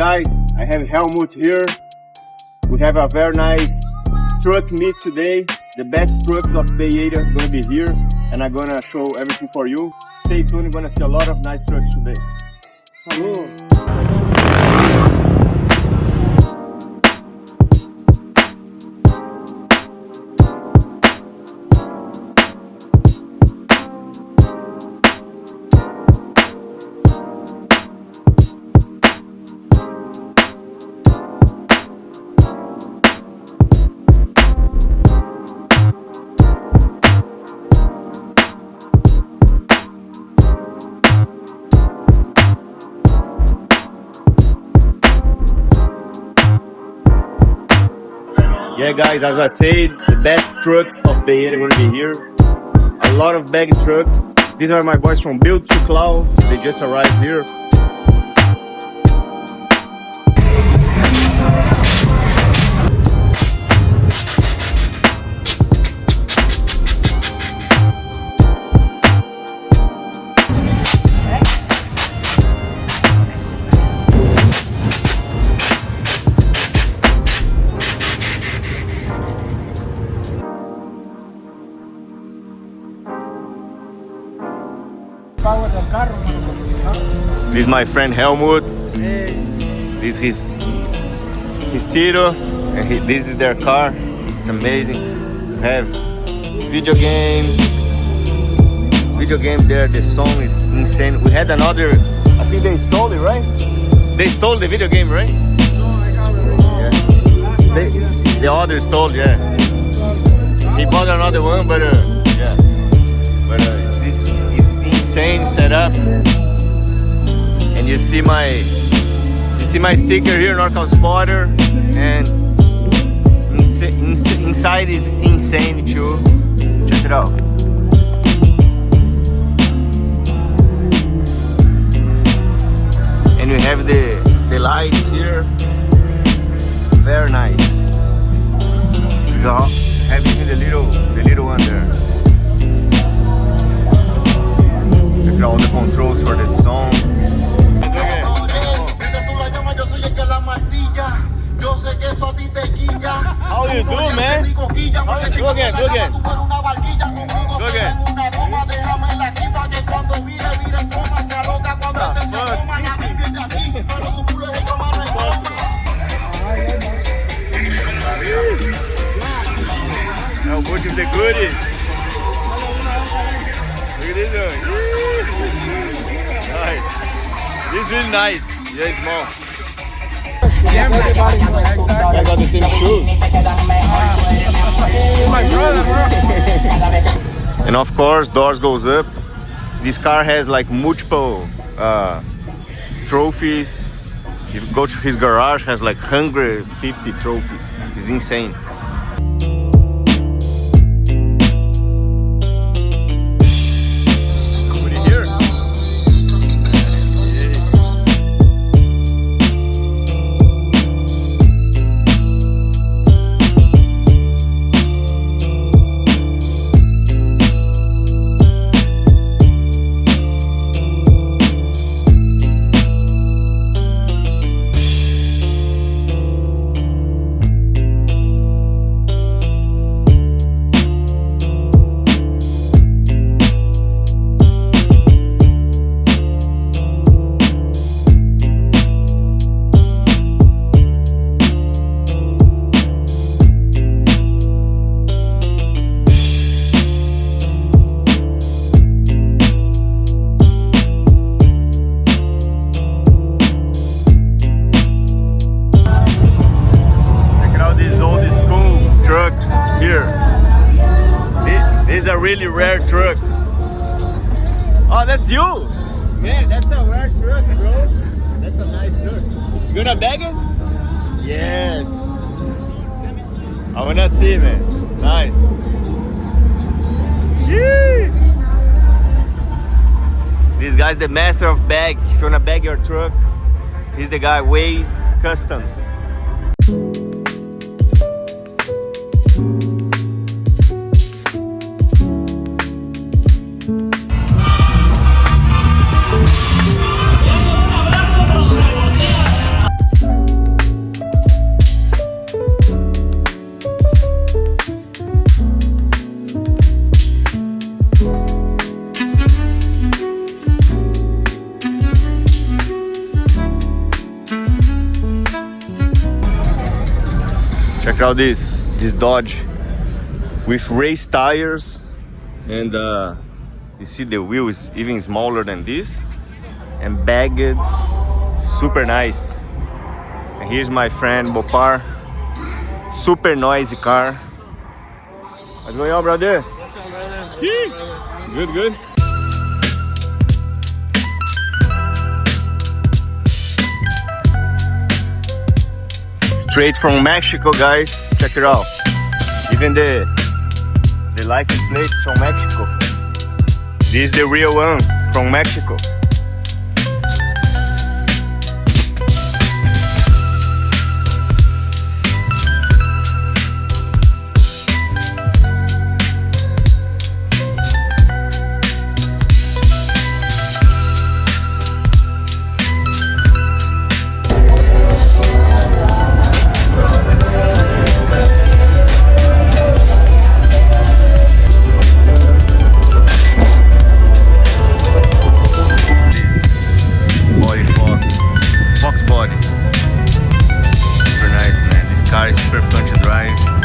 guys, I have Helmut here. We have a very nice truck meet today. The best trucks of Bay Area are gonna be here, and I'm gonna show everything for you. Stay tuned, you're gonna see a lot of nice trucks today. Salud! Yeah guys, as I said, the best trucks of Bay Area are gonna be here. A lot of big trucks. These are my boys from Build to Cloud. They just arrived here. This is my friend Helmut. This is his Tito, and this is their car. It's amazing. We have video game there. The song is insane. We had another. I think they stole it, right? They stole the video game, right? Yeah. The other stole, yeah. He bought another one, but yeah. But this is insane setup. And you see my sticker here, NorCal Spotter, and inside is insane too. Check it out. And we have the lights here, very nice. We have even the little one there. Check out all the controls for the song. How you do, man? Do again. Do again. How much of the goodies? Look at this one. Nice. This is really nice. Yeah, small. I got the same shoes. My brother, bro. And of course, doors goes up. This car has like multiple trophies. If you go to his garage, has like 150 trophies. It's insane. This is a really rare truck. Oh, that's you? Man, that's a rare truck, bro. That's a nice truck. You gonna bag it? Yes. I wanna see, man. Nice. Yee! This guy's the master of bag. If you wanna bag your truck, he's the guy, Waze Customs. Check out this Dodge with race tires, and you see the wheel is even smaller than this, and bagged, super nice. And here's my friend Bopar, super noisy car. What's going on, brother? What's up, brother? Good, good. Straight from Mexico, guys. Check it out. Even the license plate from Mexico. This is the real one from Mexico. Fox body. Super nice, man. This car is super fun to drive.